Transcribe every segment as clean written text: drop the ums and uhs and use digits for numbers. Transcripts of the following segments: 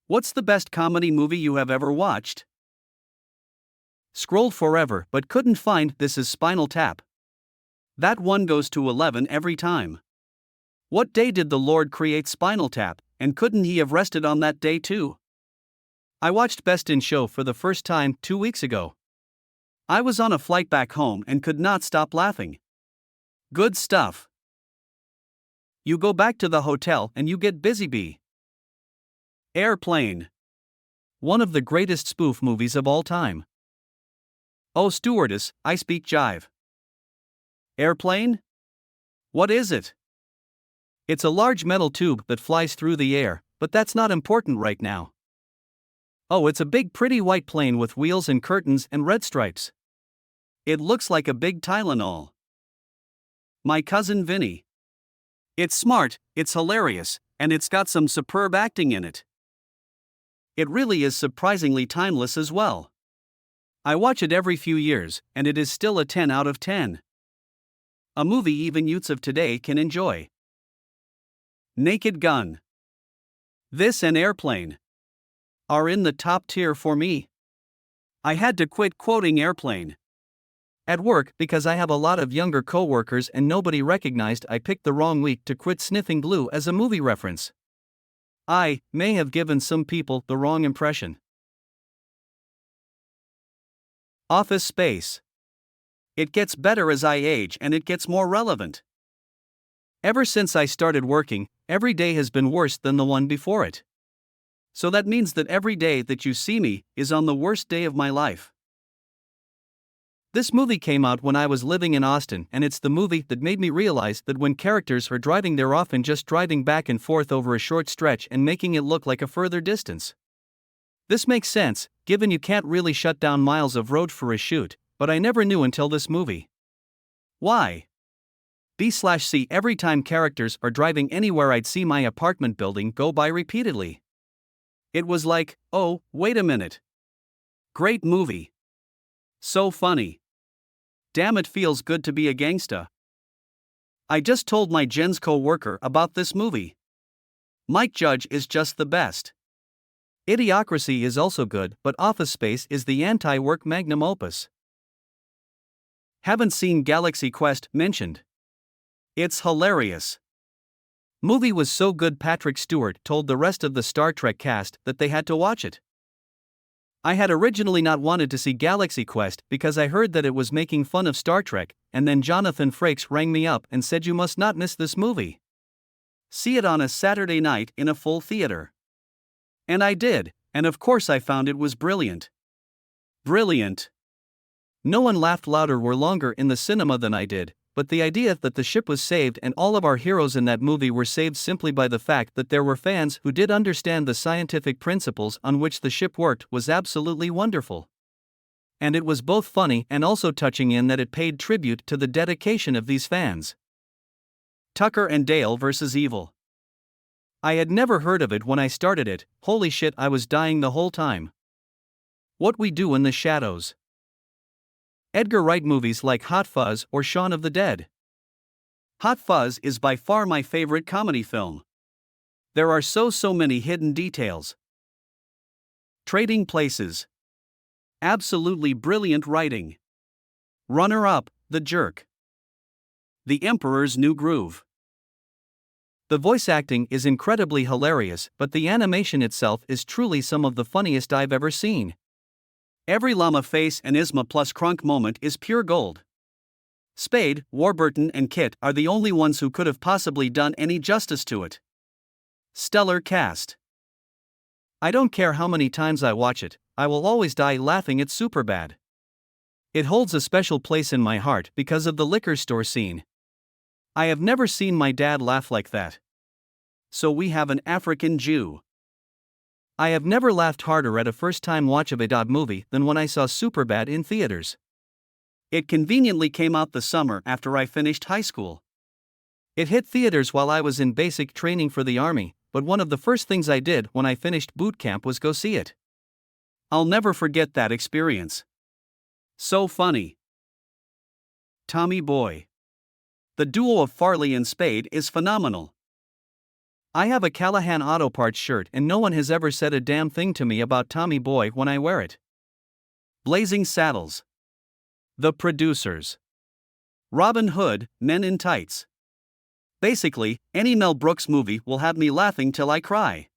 What's the best comedy movie you have ever watched? Scrolled forever but couldn't find This Is Spinal Tap. That one goes to 11 every time. What day did the Lord create Spinal Tap, and couldn't he have rested on that day too? I watched Best in Show for the first time 2 weeks ago. I was on a flight back home and could not stop laughing. Good stuff. You go back to the hotel and you get busy bee. Airplane. One of the greatest spoof movies of all time. Oh stewardess, I speak jive. Airplane? What is it? It's a large metal tube that flies through the air, but that's not important right now. Oh, it's a big pretty white plane with wheels and curtains and red stripes. It looks like a big Tylenol. My Cousin Vinny. It's smart, it's hilarious, and it's got some superb acting in it. It really is surprisingly timeless as well. I watch it every few years, and it is still a 10 out of 10. A movie even youths of today can enjoy. Naked Gun. This and Airplane are in the top tier for me. I had to quit quoting Airplane at work because I have a lot of younger co-workers and nobody recognized I picked the wrong week to quit sniffing glue as a movie reference. I may have given some people the wrong impression. Office Space. It gets better as I age and it gets more relevant. Ever since I started working, every day has been worse than the one before it. So that means that every day that you see me is on the worst day of my life. This movie came out when I was living in Austin, and it's the movie that made me realize that when characters are driving, they're often just driving back and forth over a short stretch and making it look like a further distance. This makes sense, given you can't really shut down miles of road for a shoot, but I never knew until this movie. Why? B/C every time characters are driving anywhere, I'd see my apartment building go by repeatedly. It was like, oh, wait a minute. Great movie. So funny. Damn, it feels good to be a gangsta. I just told my Jen's co-worker about this movie. Mike Judge is just the best. Idiocracy is also good, but Office Space is the anti-work magnum opus. Haven't seen Galaxy Quest mentioned. It's hilarious. Movie was so good Patrick Stewart told the rest of the Star Trek cast that they had to watch it. I had originally not wanted to see Galaxy Quest because I heard that it was making fun of Star Trek, and then Jonathan Frakes rang me up and said you must not miss this movie. See it on a Saturday night in a full theater. And I did, and of course I found it was brilliant. Brilliant. No one laughed louder or longer in the cinema than I did, but the idea that the ship was saved and all of our heroes in that movie were saved simply by the fact that there were fans who did understand the scientific principles on which the ship worked was absolutely wonderful. And it was both funny and also touching in that it paid tribute to the dedication of these fans. Tucker and Dale vs. Evil. I had never heard of it when I started it. Holy shit, I was dying the whole time. What We Do in the Shadows. Edgar Wright movies like Hot Fuzz or Shaun of the Dead. Hot Fuzz is by far my favorite comedy film. There are so many hidden details. Trading Places. Absolutely brilliant writing. Runner-up, The Jerk. The Emperor's New Groove. The voice acting is incredibly hilarious, but the animation itself is truly some of the funniest I've ever seen. Every llama face and Isma plus Crunk moment is pure gold. Spade, Warburton and Kit are the only ones who could have possibly done any justice to it. Stellar cast. I don't care how many times I watch it, I will always die laughing at Superbad. It holds a special place in my heart because of the liquor store scene. I have never seen my dad laugh like that. So we have an African Jew. I have never laughed harder at a first-time watch of a dog movie than when I saw Superbad in theaters. It conveniently came out the summer after I finished high school. It hit theaters while I was in basic training for the Army, but one of the first things I did when I finished boot camp was go see it. I'll never forget that experience. So funny. Tommy Boy. The duo of Farley and Spade is phenomenal. I have a Callahan Auto Parts shirt and no one has ever said a damn thing to me about Tommy Boy when I wear it. Blazing Saddles. The producers. Robin Hood, Men in Tights. Basically, any Mel Brooks movie will have me laughing till I cry.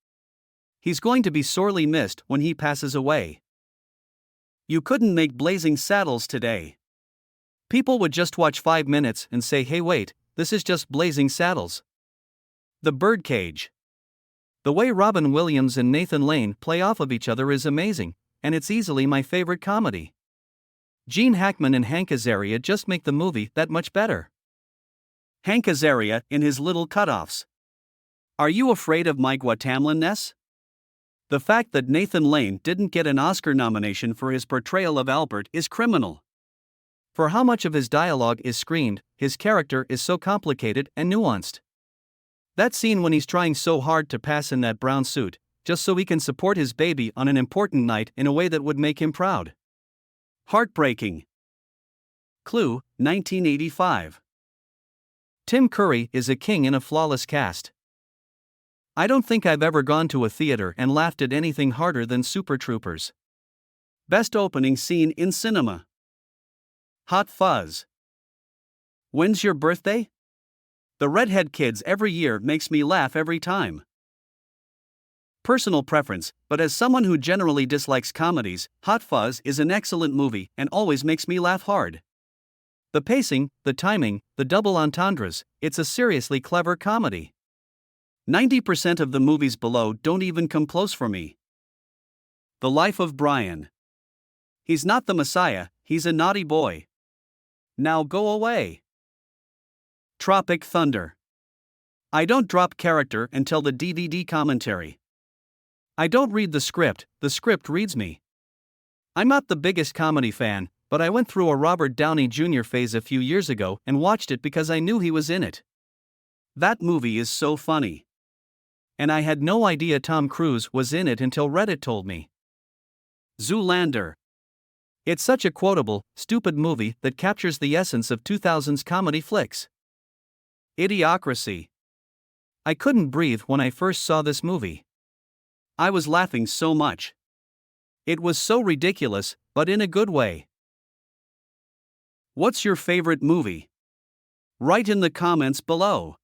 He's going to be sorely missed when he passes away. You couldn't make Blazing Saddles today. People would just watch 5 minutes and say, hey wait, this is just Blazing Saddles. The Birdcage. The way Robin Williams and Nathan Lane play off of each other is amazing, and it's easily my favorite comedy. Gene Hackman and Hank Azaria just make the movie that much better. Hank Azaria in his little cutoffs. Are you afraid of my Guatemala-ness? The fact that Nathan Lane didn't get an Oscar nomination for his portrayal of Albert is criminal. For how much of his dialogue is screened, his character is so complicated and nuanced. That scene when he's trying so hard to pass in that brown suit, just so he can support his baby on an important night in a way that would make him proud. Heartbreaking. Clue, 1985. Tim Curry is a king in a flawless cast. I don't think I've ever gone to a theater and laughed at anything harder than Super Troopers. Best opening scene in cinema. Hot Fuzz. When's your birthday? The redhead kids every year makes me laugh every time. Personal preference, but as someone who generally dislikes comedies, Hot Fuzz is an excellent movie and always makes me laugh hard. The pacing, the timing, the double entendres, it's a seriously clever comedy. 90% of the movies below don't even come close for me. The Life of Brian. He's not the Messiah, he's a naughty boy. Now go away. Tropic Thunder. I don't drop character until the DVD commentary. I don't read the script reads me. I'm not the biggest comedy fan, but I went through a Robert Downey Jr. phase a few years ago and watched it because I knew he was in it. That movie is so funny. And I had no idea Tom Cruise was in it until Reddit told me. Zoolander. It's such a quotable, stupid movie that captures the essence of 2000s comedy flicks. Idiocracy. I couldn't breathe when I first saw this movie. I was laughing so much. It was so ridiculous, but in a good way. What's your favorite movie? Write in the comments below.